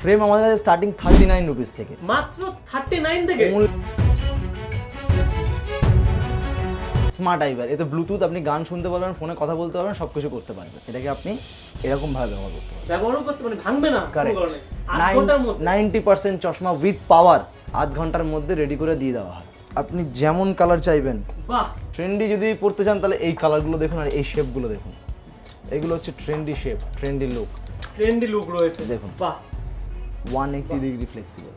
Frame আমাদের কাছে starting 39 rupees থেকে, মাত্র 39 থেকে। স্মার্ট আইবার, এতে ব্লুটুথ, আপনি গান শুনতে পারবেন, ফোনে কথা বলতে পারবেন, সব কিছু করতে পারবেন। এটাকে আপনি এরকম ভাবে ব্যবহার করতে পারবেন, ব্যবহার করতে মানে ভাঙবে না। কারেক্ট। 8 ঘন্টার মধ্যে 90% চশমা উইথ পাওয়ার 8 ঘন্টার মধ্যে রেডি করে দিয়ে দেওয়া হয়। আপনি যেমন কালার চাইবেন, বাহ। ট্রেন্ডি যদি পড়তে চান তাহলে এই কালারগুলো দেখুন আর এই শেপগুলো দেখুন, এগুলো হচ্ছে trendy shape, trendy look, trendy look রয়েছে দেখুন। বাহ। 180 degree flexible,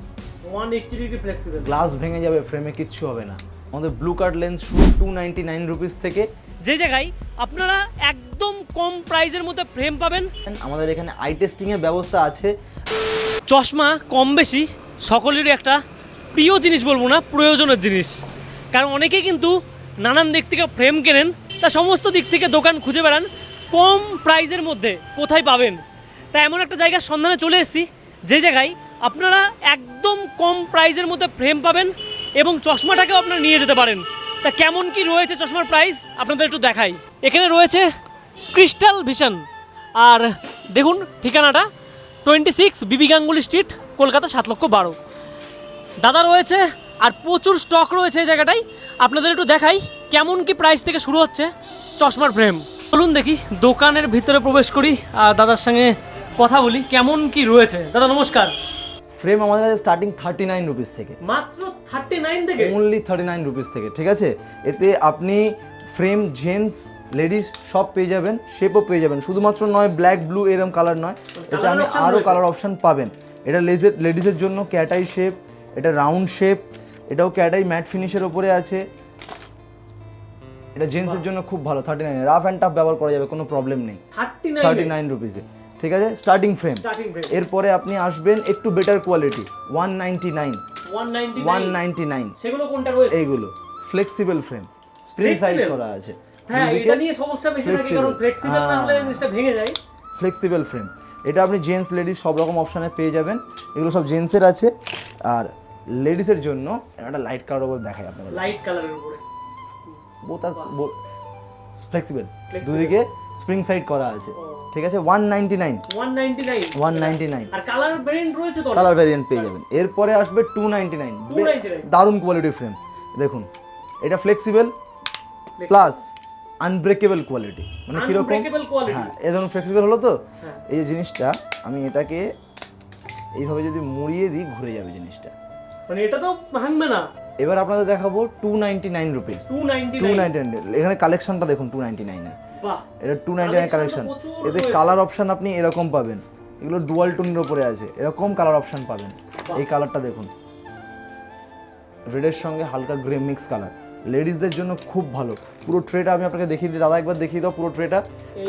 180 degree flexible, glass ভেঙে যাবে, ফ্রেমে কিচ্ছু হবে না। আমাদের ব্লু কার্ড লেন্স শুরু 299 রুপিস থেকে। যে জায়গায় আপনারা একদম কম প্রাইসের মধ্যে ফ্রেম পাবেন। আমাদের এখানে আই টেস্টিং এর ব্যবস্থা আছে। চশমা কম বেশি সকলেরই একটা প্রিয় জিনিস, বলবো না প্রয়োজনের জিনিস, কারণ অনেকেই কিন্তু নানান দিক থেকে ফ্রেম কেনেন, তা সমস্ত দিক থেকে দোকান খুঁজে বেড়ান কম প্রাইসের মধ্যে কোথায় পাবেন। তা এমন একটা জায়গার সন্ধানে চলে এসেছি যে জায়গায় আপনারা একদম কম প্রাইসের মধ্যে ফ্রেম পাবেন এবং চশমাটাকেও আপনারা নিয়ে যেতে পারেন। তা কেমন কি রয়েছে চশমার প্রাইস আপনাদের একটু দেখাই। এখানে রয়েছে ক্রিস্টাল ভিশন, আর দেখুন ঠিকানাটা 26 বিবি গাঙ্গুলি স্ট্রিট, কলকাতা 7,12,000। দাদা রয়েছে আর প্রচুর স্টক রয়েছে এই জায়গাটায়। আপনাদের একটু দেখাই কেমন কি প্রাইস থেকে শুরু হচ্ছে চশমার ফ্রেম। চলুন দেখি দোকানের ভিতরে প্রবেশ করি আর দাদার সঙ্গে কথা বলি কেমন কি রয়েছে। দাদা নমস্কার। ফ্রেম আমাদের কাছে স্টার্টিং 39 রুপিস থেকে, মাত্র 39 থেকে, অনলি 39 রুপিস থেকে, ঠিক আছে। এতে আপনি ফ্রেম জেন্টস লেডিস সব পেয়ে যাবেন, শেপও পেয়ে যাবেন, শুধুমাত্র নয় ব্ল্যাক ব্লু এরকম কালার নয়, এতে আমি আরও কালার অপশান পাবেন। এটা লেডিসের জন্য ক্যাটাই শেপ, এটা রাউন্ড শেপ, এটাও ক্যাটাই ম্যাট ফিনিশের ওপরে আছে। এটা জেন্টসের জন্য খুব ভালো, 39, রাফ অ্যান্ড টাফ ব্যবহার করা যাবে, কোনো প্রবলেম নেই। 39 রুপিসে, ঠিক আছে, স্টার্টিং ফ্রেম। এরপরে আপনি আসবেন একটু বেটার কোয়ালিটি, 199, সেগুলো কোনটা রয়েছে? এইগুলো ফ্লেক্সিবল ফ্রেম, স্প্রিং সাইড করা আছে। হ্যাঁ, এটা নিয়ে সমস্যা বেশি থাকে, কারণ ফ্লেক্সিবল না হলে জিনিসটা ভেঙে যায়। ফ্লেক্সিবল ফ্রেম, এটা আপনি জেন্টস লেডিস সব রকম অপশানে পেয়ে যাবেন। এগুলো সব জেন্টসের আছে, আর লেডিসের জন্য একটা লাইট কালার ওপর দেখাই আপনাদের, লাইট কালারের উপরে ফ্লেক্সিবল, দুদিকে স্প্রিং সাইড করা আছে, ঠিক আছে। 199, আর কালার ভেরিয়েন্ট রয়েছে তো, কালার ভেরিয়েন্ট পেয়ে যাবেন। এরপরে আসবে 299, দারুণ কোয়ালিটির ফ্রেম। দেখুন এটা ফ্লেক্সিবল প্লাস আনব্রেকেবল কোয়ালিটি, মানে কিরকম, হ্যাঁ এ ধরুন ফ্লেক্সিবল হলো তো, এই যে জিনিসটা আমি এটাকে এইভাবে যদি মুড়িয়ে দিই ঘুরে যাবে জিনিসটা, মানে এটা তো ভাঙবে না। এবার আপনাদের দেখাবো 299 রুপিস, 299 এখানে কালেকশনটা দেখুন 299 এর, এটা 299 কালেকশন। এতে কালার অপশন আপনি এরকম পাবেন, এগুলো ডুয়াল টোনের উপরে আছে, এরকম কালার অপশন পাবেন। এই কালারটা দেখুন, রেডের সঙ্গে হালকা গ্রে মিক্স কালার, লেডিসদের জন্য খুব ভালো। পুরো ট্রেটা আমি আপনাকে দেখিয়ে দিই, দাদা একবার দেখিয়ে দাও পুরো ট্রেটা।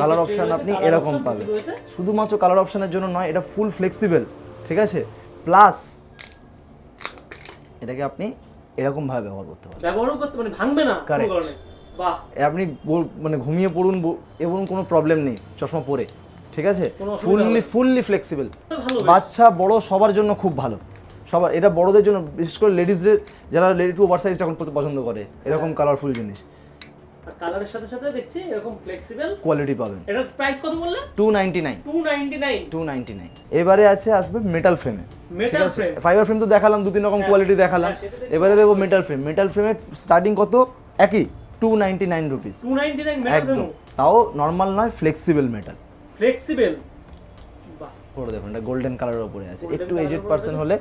কালার অপশন আপনি এরকম পাবেন, শুধুমাত্র কালার অপশনের জন্য নয়, এটা ফুল ফ্লেক্সিবল, ঠিক আছে। প্লাস এটাকে আপনি এরকম ভাবে ব্যবহার করতে মানে ভাঙবে না, কারেক্ট। বাহ, আপনি মানে ঘুমিয়ে পড়ুন এবং কোনো প্রবলেম নেই চশমা পরে, ঠিক আছে। ফুললি ফ্লেক্সিবল, বাচ্চা বড় সবার জন্য খুব ভালো, সবার। এটা বড়দের জন্য, বিশেষ করে লেডিসদের, যারা লেডি টু ওভার সাইজ এখন পছন্দ করে, এরকম কালারফুল জিনিস। আর কালারের সাথে সাথে দেখছি এরকম ফ্লেক্সিবল কোয়ালিটি পাবেন। এটার প্রাইস কত বললে? 299। এবারে আসবে মেটাল ফ্রেমে, ঠিক আছে। ফাইবার ফ্রেম তো দেখালাম, 2-3 রকম কোয়ালিটি দেখালাম, এবারে দেখবো মেটাল ফ্রেম। মেটাল ফ্রেমের স্টার্টিং কত? একই 299 রুপিস, একদম, তাও নর্মাল নয়, ফ্লেক্সিবল মেটাল, ফ্লেক্সিবল। বাহ, পরে দেখুন এটা গোল্ডেন কালারের উপরে আছে, একটু এজেড পারসন হলে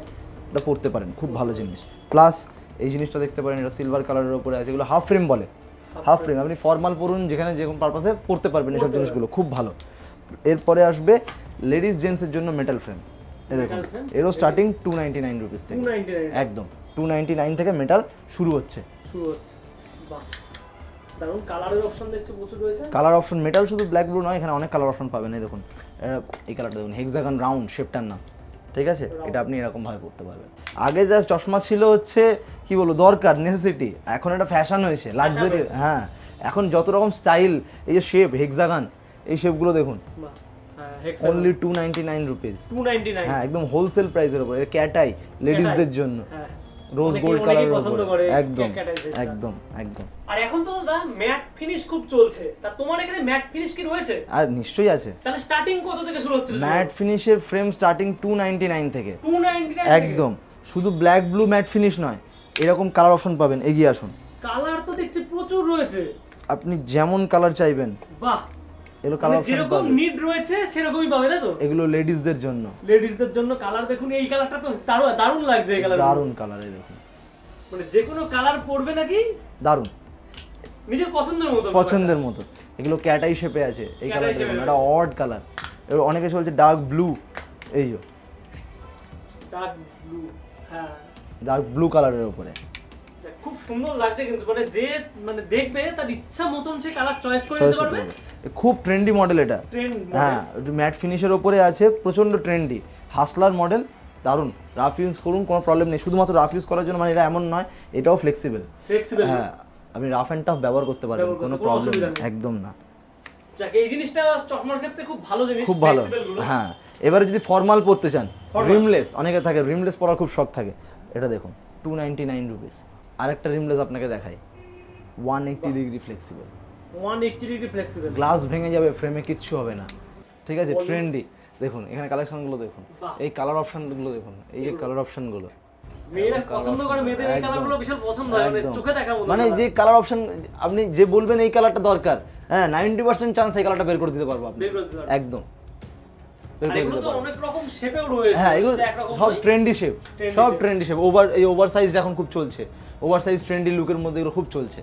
এটা পড়তে পারেন, খুব ভালো জিনিস। প্লাস এই জিনিসটা দেখতে পারেন, এটা সিলভার কালারের উপরে আছে, এগুলো হাফ ফ্রেম বলে, হাফ ফ্রেম, আপনি ফর্মাল পরুন, যেখানে যেরকম পারপাসে পড়তে পারবেন, এসব জিনিসগুলো খুব ভালো। এরপরে আসবে লেডিস জেন্টসের জন্য মেটাল ফ্রেম, এই দেখুন, এরও স্টার্টিং 299 রুপিস থেকে, একদম 299 থেকে মেটাল শুরু হচ্ছে। বাহ, দারুণ কালারের অপশন দেখছি প্রচুর রয়েছে। কালার অপশন মেটাল শুধু ব্ল্যাক ব্লু নয়, এখানে অনেক কালার অপশন পাবেন। এই দেখুন, এই কালারটা দেখুন, হেক্সাগন রাউন্ড শেপটার নাম, ঠিক আছে। এটা আপনি এরকম ভাবে পড়তে পারবেন। আগে যা চশমা ছিল হচ্ছে কি বলবো, দরকার, নেসেসিটি, এখন এটা ফ্যাশন হয়েছে, লাক্সারি। হ্যাঁ, এখন যত রকম স্টাইল, এই যে শেপ হেক্সাগন, এই শেপগুলো দেখুন, অনলি 299 রুপিস, হ্যাঁ একদম হোলসেল প্রাইসের উপর। এটা ক্যাটাই লেডিসদের জন্য, রোজ অনেকেই গোল্ড কালারের পছন্দ উপরে করে একদম ক্যাটাইজের। একদম একদম। আর এখন তো দাদা ম্যাট ফিনিশ খুব চলছে, তা তোমার এখানে ম্যাট ফিনিশ কি রয়েছে? আর নিশ্চয়ই আছে। তাহলে স্টার্টিং কত থেকে শুরু হচ্ছে? ম্যাট ফিনিশের ফ্রেম স্টার্টিং 299 থেকে 299 একদম। শুধু ব্ল্যাক ব্লু ম্যাট ফিনিশ নয়, এরকম কালার অপশন পাবেন, এগিয়ে আসুন। কালার তো দেখছি প্রচুর রয়েছে। আপনি যেমন কালার চাইবেন বাহ, এগুলো কালার মানে অপশন যেরকম পাবেন। নিড রয়েছে সেরকমই পাবে, তাই তো? এগুলো লেডিসদের জন্য, লেডিসদের জন্য কালার দেখুন, এই কালারটা তো দারুণ লাগছে। এই কালার দারুণ কালার, এই দেখুন, মানে যে কোনো কালার পরবে নাকি দারুণ, নিজের পছন্দের মতো। পছন্দের মতো। এগুলো ক্যাটাই শেপে আছে, এই Cat eye কালার shape-এ দেখুন, এটা অড কালার। অনেকে চলছে ডার্ক ব্লু, এই যে ডার্ক ব্লু। হ্যাঁ, ডার্ক ব্লু কালারের উপরে যাক, খুব সুন্দর লাগছে কিন্তু, মানে যে মানে দেখবে তার ইচ্ছা মতন সে কালার চয়েস করে চয়েস নিতে পারবে। খুব ট্রেন্ডি মডেল এটা। ট্রেন্ড। হ্যাঁ, ম্যাট ফিনিশের ওপরে আছে, প্রচন্ড ট্রেন্ডি হাসলার মডেল, দারুণ। রাফ ইউজ করুন, কোনো প্রবলেম নেই। শুধুমাত্র রাফ ইউজ করার জন্য মানে এটা এমন নয়, এটাও ফ্লেক্সিবল। ফ্লেক্সিবল। হ্যাঁ, আপনি রাফ অ্যান্ড টাফ ব্যবহার করতে পারবেন, ব্যবহার কোনো করতে কোনো প্রবলেম অসুবিধা নেই। একদম না। যাক, এই জিনিসটা চশমার ক্ষেত্রে খুব ভালো জিনিস, খুব ভালো। flexible গুলো। হ্যাঁ, এবারে যদি ফর্মাল পরতে চান, Formal। রিমলেস, অনেকে থাকে রিমলেস পরার খুব শখ থাকে, এটা দেখুন 299 রুপিস। আরেকটা রিমলেস আপনাকে দেখাই, 180 degree flexible, 180 degree flexible. Glass ভেঙে যাবে, ফ্রেমে কিচ্ছু হবে না, ঠিক আছে, ট্রেন্ডি। দেখুন এখানে কালেকশনগুলো দেখুন, বাহ। এই কালার অপশনগুলো দেখুন, এই যে কালার অপশনগুলো, মেয়েরা পছন্দ করে, মেয়েদের এই একদম, কালারগুলো বিশাল পছন্দ হয়, মানে একদম। চোখে দেখা মতো। মানে যে কালার অপশন আপনি যে বলবেন এই কালারটা দরকার, হ্যাঁ 90% চান্স এই কালারটা বের করে দিতে পারবো আপনি, বের করে দিতে পারবেন। একদম বের আর করে এগুলো দিতে তো পারবো। অনেক রকম শেপেও রয়েছে। হ্যাঁ, এগুলো যে একরকম সব নয়। ট্রেন্ডি শেপ, Trendy সব shape। Trendy shape. এই ওভার সাইজ এখন খুব চলছে, ওভার সাইজ ট্রেন্ডি লুকের মধ্যে এগুলো খুব চলছে।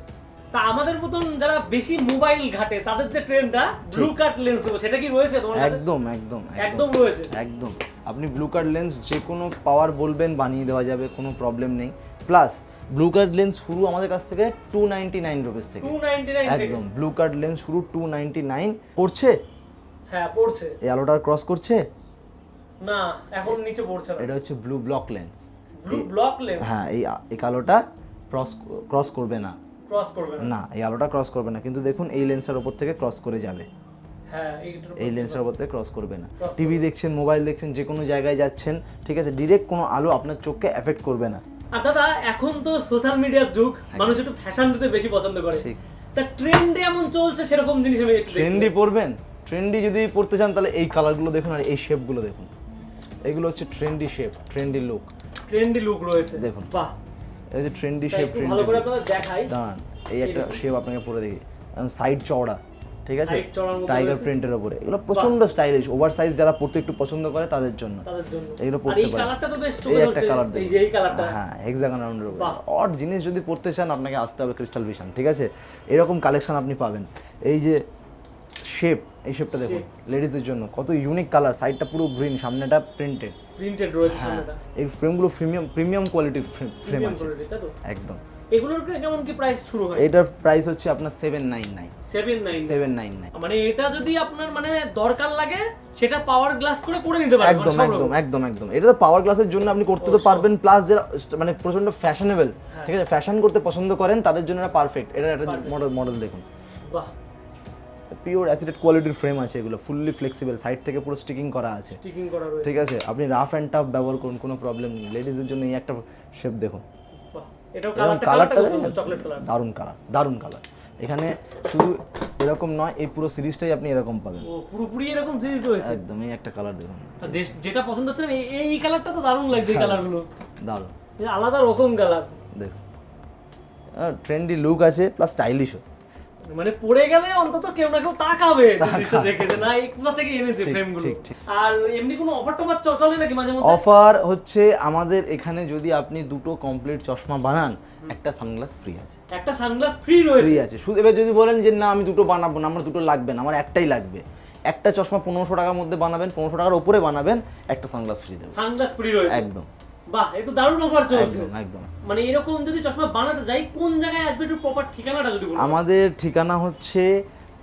তা আমাদের মতন যারা বেশি মোবাইল ঘাটে তাদের যে ট্রেন্ডটা ব্লু কাট লেন্স দেবো, সেটা কি রয়েছে তোমার কাছে? একদম একদম একদম রয়েছে। একদম। আপনি ব্লু কার্ড লেন্স যে কোনো পাওয়ার বলবেন বানিয়ে দেওয়া যাবে, কোনো প্রবলেম নেই। প্লাস ব্লু কার্ড লেন্স শুরু আমাদের কাছ থেকে 299 রুপিস থেকে, 299 থেকে। একদম। ব্লু কার্ড লেন্স শুরু 299 পড়ছে। হ্যাঁ, পড়ছে। এই আলোটার ক্রস করছে না, এখন নিচে পড়ছে না। এটা হচ্ছে blue block lens. Blue block lens হ্যাঁ, এই আলোটা ক্রস করবে না, ক্রস করবে না। না এই আলোটা ক্রস করবে না, কিন্তু দেখুন এই লেন্সের ওপর থেকে ক্রস করে যাবে, হ্যাঁ, এইটার এই লেন্সের ওপর থেকে ক্রস করবে না। Cross টিভি দেখছেন, মোবাইল দেখছেন, যে কোনো জায়গায় যাচ্ছেন, ঠিক আছে, ডিরেক্ট কোনো আলো আপনার চোখকে এফেক্ট করবে না। আর দাদা, এখন তো সোশ্যাল মিডিয়ার যুগ, মানুষ একটু ফ্যাশন দিতে বেশি পছন্দ করে। ঠিক। তা ট্রেন্ডে এমন চলছে, সেরকম জিনিস আমি একটু দেখতে ট্রেন্ডি পরবেন, ট্রেন্ডি যদি পড়তে চান তাহলে এই কালারগুলো দেখুন আর এই শেপগুলো দেখুন, এগুলো হচ্ছে trendy shape, trendy look. Trendy look রয়েছে। দেখুন। বাহ, এই যে ট্রেন্ডি তাই শেপ, একটু ভালো করে আপনাদের দেখাই। দাঁড়ান, এই একটা শেপ আপনাকে পরে দেখি, সাইড চওড়া, ঠিক আছে, Side চওড়ার মধ্যে টাইগার রয়েছে। প্রিন্টের উপরে। এগুলো প্রচন্ড স্টাইলিশ, ওভার সাইজ যারা পড়তে একটু পছন্দ করে তাদের জন্য তাদের জন্য। এগুলো আর পড়তে এই পারে। কালারটা তো বেশ এই চোখে একটা ধরছে, কালার এই যে এই কালারটা। হ্যাঁ, হেক্সাগন রাউন্ডের উপরে। বাহ। অড জিনিস যদি পড়তে চান আপনাকে আসতে হবে ক্রিস্টাল ভিশন, ঠিক আছে, এরকম কালেকশন আপনি পাবেন। এই যে শেপ, এই শেপটা দেখুন, লেডিসদের জন্য কত ইউনিক কালার, সাইডটা পুরো গ্রিন, সামনেটা প্রিন্টেড। প্রিন্টেড রয়েছে হ্যাঁ, সামনেটা। এই ফ্রেমগুলো প্রিমিয়াম কোয়ালিটির ফ্রেম Premium আছে, quality, তাই তো? একদম। এগুলোর কেমন কি প্রাইস শুরু হয়? এটার প্রাইস হচ্ছে আপনার 799 799। 799 মানে এটা যদি আপনার মানে দরকার লাগে, সেটা পাওয়ার গ্লাস করে নিতে পারবেন। একদম মানে সব একদম রকম। একদম একদম। এটা তো পাওয়ার গ্লাসের জন্য আপনি করতে তো পারবেন, প্লাস যারা মানে প্রচন্ড ফ্যাশনেবল, ঠিক আছে, ফ্যাশন করতে পছন্দ করেন তাদের জন্য এটা পারফেক্ট। এটা একটা মডেল দেখুন, বাহ, পিওর অ্যাসিডেড কোয়ালিটির ফ্রেম আছে, এগুলো ফুললি ফ্লেক্সিবল, সাইড থেকে পুরো স্টিকিং করা আছে, স্টিকিং করা রয়েছে। ঠিক আছে। আপনি রাফ অ্যান্ড টাফ ব্যবহার করুন, কোনো প্রবলেম নেই। লেডিসদের জন্য এই একটা শেপ দেখুন, বাহ, এটাও এবং কালারটা কালারটা চকলেট কালার। দারুণ কালার, দারুণ কালার। এখানে শুধু এরকম নয়, এই পুরো সিরিজটাই আপনি এরকম পাবেন, ও পুরোপুরি এরকম সিরিজ রয়েছে। একদম। এই একটা কালার দেখুন, আর যেটা পছন্দ হচ্ছে এই কালারটা তো দারুণ লাগছে, এই কালারগুলো দারুণ, আলাদা রকম কালার। দেখুন ট্রেন্ডি লুক আছে প্লাস স্টাইলিশও। মানে পড়ে গেলে অন্তত কেউ না কেউ তাকাবে জিনিসটা দেখে, যে না এই কোথা থেকে এনেছে ঠিক, ফ্রেমগুলো। ঠিক, ঠিক। আর এমনি কোনো অফার টফার চলে নাকি মাঝে মধ্যে? অফার হচ্ছে আমাদের এখানে যদি আপনি দুটো কমপ্লিট চশমা বানান, একটা সানগ্লাস ফ্রি আছে, একটা সানগ্লাস ফ্রি রয়েছে। ফ্রি আছে। শুধু এবার যদি বলেন যে না আমি দুটো বানাবো না, আমার দুটো লাগবে না, আমার একটাই লাগবে, একটা চশমা 1500 টাকার মধ্যে বানাবেন, 1500 টাকার উপরে বানাবেন, একটা সানগ্লাস ফ্রি দেবেন, সানগ্লাস ফ্রি রয়েছে। একদম বাহ, এই তো দারুণ অফার চলছে। একদম একদম। মানে এরকম যদি চশমা বানাতে যাই, কোন জায়গায় আসবে একটু প্রপার ঠিকানাটা যদি বলো। আমাদের ঠিকানা হচ্ছে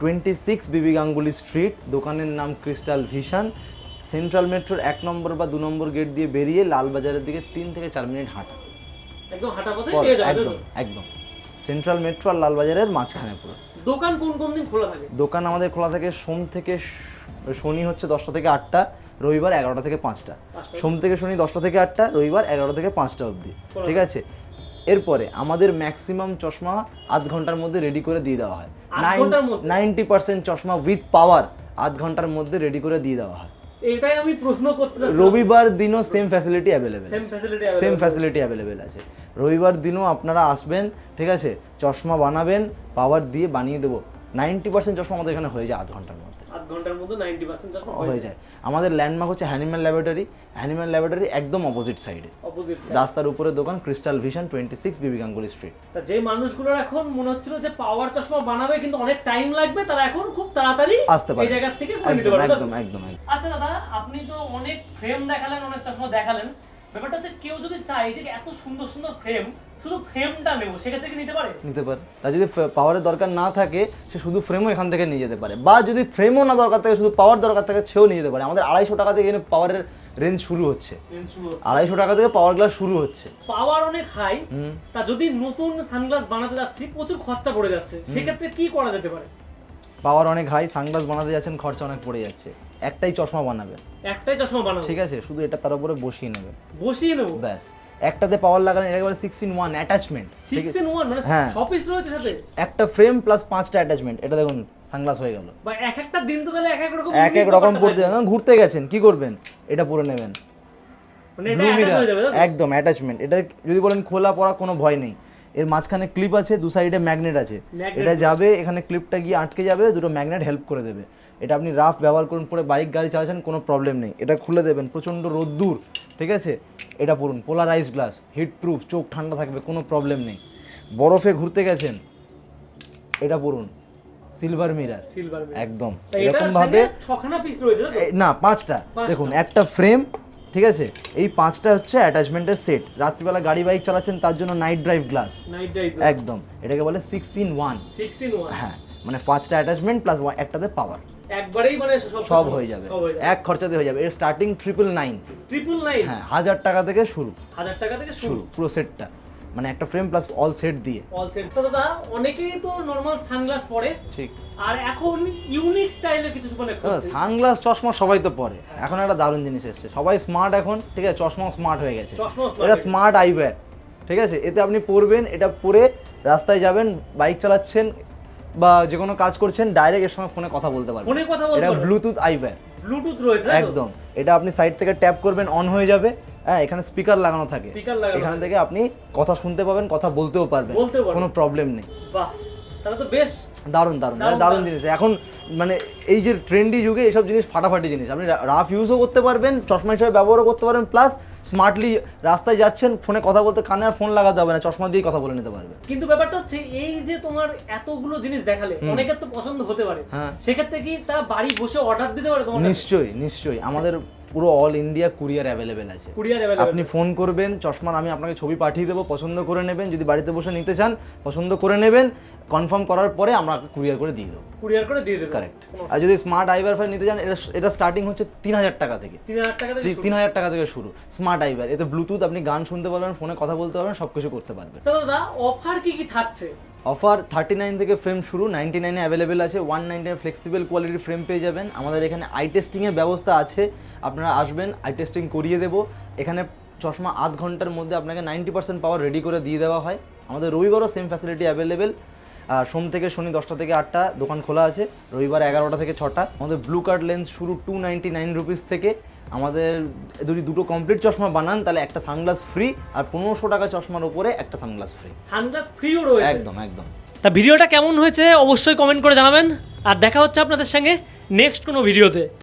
26 বিবি গাঙ্গুলি স্ট্রিট, দোকানের নাম ক্রিস্টাল ভিশন, সেন্ট্রাল মেট্রোর 1 নম্বর বা 2 নম্বর গেট দিয়ে বেরিয়ে লালবাজারের দিকে 3 থেকে 4 মিনিট হাঁটা, একদম হাঁটা পথে পেয়ে যাবে। একদম একদম। সেন্ট্রাল মেট্রো আর লালবাজারের মাঝখানে পুরো। দোকান কোন কোন দিন খোলা থাকে? দোকান আমাদের খোলা থাকে সোম থেকে শনি হচ্ছে 10টা থেকে 8টা, রবিবার 11টা থেকে 5টা, সোম থেকে শনি 10টা থেকে 8টা, রবিবার 11টা থেকে 5টা অবধি, ঠিক আছে। এরপরে আমাদের ম্যাক্সিমাম চশমা আধ ঘন্টার মধ্যে রেডি করে দিয়ে দেওয়া হয়। 90% চশমা উইথ পাওয়ার আধ ঘন্টার মধ্যে রেডি করে দিয়ে দেওয়া হয়। এটাই আমি প্রশ্ন করতে চাচ্ছি। রবিবার দিনও same facility available, same facility available আছে। রবিবার দিনও আপনারা আসবেন, ঠিক আছে, চশমা বানাবেন, পাওয়ার দিয়ে বানিয়ে দেবো। 90% চশমা আমাদের এখানে হয়ে যায় আধ ঘন্টার মধ্যে, আধ ঘন্টার মধ্যে 90% চশমা হয়ে যায়। আমাদের ল্যান্ডমার্ক হচ্ছে হ্যানিম্যাল ল্যাবরেটরি। হ্যানিম্যাল ল্যাবরেটরি একদম অপোজিট সাইডে, রাস্তার উপরে দোকান, ক্রিস্টাল ভিশন, 26 বিবি গাঙ্গুলি স্ট্রিট। তা যে মানুষগুলোর এখন মনে হচ্ছিল যে পাওয়ার চশমা বানাবে কিন্তু অনেক টাইম লাগবে, তারা এখন খুব তাড়াতাড়ি আসতে পারে এই জায়গা থেকে করে নিতে পারবে। একদম একদম। আচ্ছা দাদা, আপনি তো অনেক ফ্রেম দেখালেন, অনেক চশমা দেখালেন, ব্যাপারটা হচ্ছে কেউ যদি চায় যে এত সুন্দর সুন্দর ফ্রেম, শুধু ফ্রেমটা নেবো, সেক্ষেত্রে কি নিতে পারে? নিতে পারে। আর যদি পাওয়ারের দরকার না থাকে, সে শুধু ফ্রেমও এখান থেকে নিয়ে যেতে পারে, বা যদি ফ্রেমও না দরকার থাকে, শুধু পাওয়ার দরকার থাকে, সেও নিয়ে যেতে পারে। আমাদের 250 টাকা থেকে এখানে পাওয়ারের রেঞ্জ শুরু হচ্ছে, 250 টাকা থেকে পাওয়ার গ্লাস শুরু হচ্ছে। পাওয়ার অনেক হাই, তা যদি নতুন সানগ্লাস বানাতে যাচ্ছি, প্রচুর খরচা পড়ে যাচ্ছে, সেক্ষেত্রে কি করা যেতে পারে? পাওয়ার অনেক হাই, সানগ্লাস বানাতে যাচ্ছেন, খরচা অনেক পড়ে যাচ্ছে, একটাই চশমা বানাবেন, একটাই চশমা বানাবো, ঠিক আছে, শুধু এটা তার উপরে বসিয়ে নেবেন, বসিয়ে নেবো, ব্যাস। একটাতে পাওয়ার লাগানো, একেবারে 6-in-1 অ্যাটাচমেন্ট, 6-in-1 মানে হ্যাঁ, 6 পিস রয়েছে সাথে, একটা ফ্রেম প্লাস 5টা অ্যাটাচমেন্ট। এটা দেখুন সানগ্লাস হয়ে গেল। বা এক একটা দিন তো তাহলে এক এক রকম পড়তে যাবেন, ঘুরতে গেছেন, কি করবেন, এটা পরে নেবেন, মানে এটা attach হয়ে যাবে, একদম অ্যাটাচমেন্ট। এটা যদি বলেন খোলা পড়া, কোনো ভয় নেই। এর মাঝখানে ক্লিপ আছে, দু সাইডে ম্যাগনেট আছে, এটা যাবে এখানে, ক্লিপটা গিয়ে আটকে যাবে, দুটো ম্যাগনেট হেল্প করে দেবে। এটা আপনি রাফ ব্যবহার করুন, পরে বাইক গাড়ি চালাচ্ছেন, কোনো প্রবলেম নেই। এটা খুলে দেবেন, প্রচণ্ড রোদ্দুর, ঠিক আছে, এটা পড়ুন, পোলারাইজ গ্লাস, হিট প্রুফ, চোখ ঠান্ডা থাকবে, কোনো প্রবলেম নেই। বরফে ঘুরতে গেছেন, এটা পড়ুন, সিলভার মিরর, একদম এরকম ভাবে। 6খানা পিস রয়েছে না, 5টা। দেখুন, একটা ফ্রেম, ঠিক আছে, এই 5টা হচ্ছে অ্যাটাচমেন্টের সেট। রাত্রিবেলা গাড়ি বাইক চালাচ্ছেন, তার জন্য নাইট ড্রাইভ গ্লাস, একদম, এটাকে বলে 6-in-1। হ্যাঁ, মানে 5টা অ্যাটাচমেন্ট প্লাস একটাতে পাওয়ার, একবারেই মানে সব হয়ে যাবে, এক খরচাতে হয়ে যাবে। এর স্টার্টিং 999, হ্যাঁ, 1000 টাকা থেকে শুরু, 1000 টাকা থেকে শুরু পুরো সেটটা, মানে একটা ফ্রেম প্লাস অল সেট দিয়ে। All set. তো দাদা, অনেকেই তো নরমাল সানগ্লাস পরে, ঠিক, আর এখন ইউনিক স্টাইলের কিছু মানে সানগ্লাস চশমা সবাই তো পরে। এখন একটা দারুণ জিনিস এসেছে, সবাই স্মার্ট এখন, ঠিক আছে, চশমাও স্মার্ট হয়ে গেছে। এটা স্মার্ট আইওয়্যার, ঠিক আছে, এতে আপনি পরবেন, এটা পরে রাস্তায় যাবেন, বাইক চালাচ্ছেন বা যে কোনো কাজ করছেন, ডাইরেক্ট এর সঙ্গে ফোনে কথা বলতে পারবেন। এটা ব্লুটুথ আইওয়্যার, ব্লুটুথ রয়েছে একদম। এটা আপনি সাইড থেকে ট্যাপ করবেন, অন হয়ে যাবে। হ্যাঁ, এখানে স্পিকার লাগানো থাকে, এখান থেকে আপনি কথা শুনতে পাবেন, কথা বলতেও পারবেন, কোনো প্রবলেম নেই। বাহ, তাহলে তো বেশ দারুণ দারুণ দারুণ জিনিস। এখন মানে এই যে ট্রেন্ডি যুগে এসব জিনিস ফাটাফাটি জিনিস, আপনি রাফ ইউজও করতে পারবেন, চশমা হিসেবে ব্যবহারও করতে পারবেন, প্লাস স্মার্টলি রাস্তায় যাচ্ছেন, ফোনে কথা বলতে কানে আর ফোন লাগাতে হবে না, চশমা দিয়ে কথা বলে নিতে পারবে। কিন্তু ব্যাপারটা হচ্ছে এই যে তোমার এতগুলো জিনিস দেখালে, অনেকের তো পছন্দ হতে পারে, সেক্ষেত্রে কি তারা বাড়ি বসে অর্ডার দিতে পারে তোমার? নিশ্চয়ই নিশ্চয়ই, আমাদের পুরো অল ইন্ডিয়া কুরিয়ার অ্যাভেলেবেল আছে। আপনি ফোন করবেন, চশমার আমি আপনাকে ছবি পাঠিয়ে দেবো, পছন্দ করে নেবেন। যদি বাড়িতে বসে নিতে চান, পছন্দ করে নেবেন, কনফার্ম করার পরে আমরা কুরিয়ার করে দিয়ে দেবো। কারেক্ট। আর যদি স্মার্ট আইওয়্যার নিতে চান, এটা স্টার্টিং হচ্ছে 3000 টাকা থেকে, 3000 টাকা থেকে শুরু স্মার্ট আইওয়্যার। এতে ব্লুটুথ, আপনি গান শুনতে পারবেন, ফোনে কথা বলতে পারবেন, সবকিছু করতে পারবেন। দাদা, অফার কি কি থাকছে? অফার 39 থেকে ফ্রেম শুরু, 99-এ অ্যাভেলেবেল আছে, 199 ফ্লেক্সিবল কোয়ালিটির ফ্রেম পেয়ে যাবেন। আমাদের এখানে আই টেস্টিংয়ের ব্যবস্থা আছে, আপনারা আসবেন, আই টেস্টিং করিয়ে দেবো। এখানে চশমা আধ ঘন্টার মধ্যে আপনাকে 90% পাওয়ার রেডি করে দিয়ে দেওয়া হয়। আমাদের রবিবারও সেম ফ্যাসিলিটি অ্যাভেলেবেল। সোম থেকে শনি 10টা থেকে 8টা দোকান খোলা আছে, রবিবার 11টা থেকে 6টা। আমাদের ব্লু কার্ড লেন্স শুরু 299 রুপিস থেকে। আমাদের যদি দুটো কমপ্লিট চশমা বানান, তাহলে একটা সানগ্লাস ফ্রি, আর 1500 টাকা চশমার উপরে একটা সানগ্লাস ফ্রি। সানগ্লাস ফ্রিও রয়েছে, একদম একদম। তা ভিডিওটা কেমন হয়েছে অবশ্যই কমেন্ট করে জানাবেন, আর দেখা হচ্ছে আপনাদের সঙ্গে নেক্সট কোনো ভিডিওতে।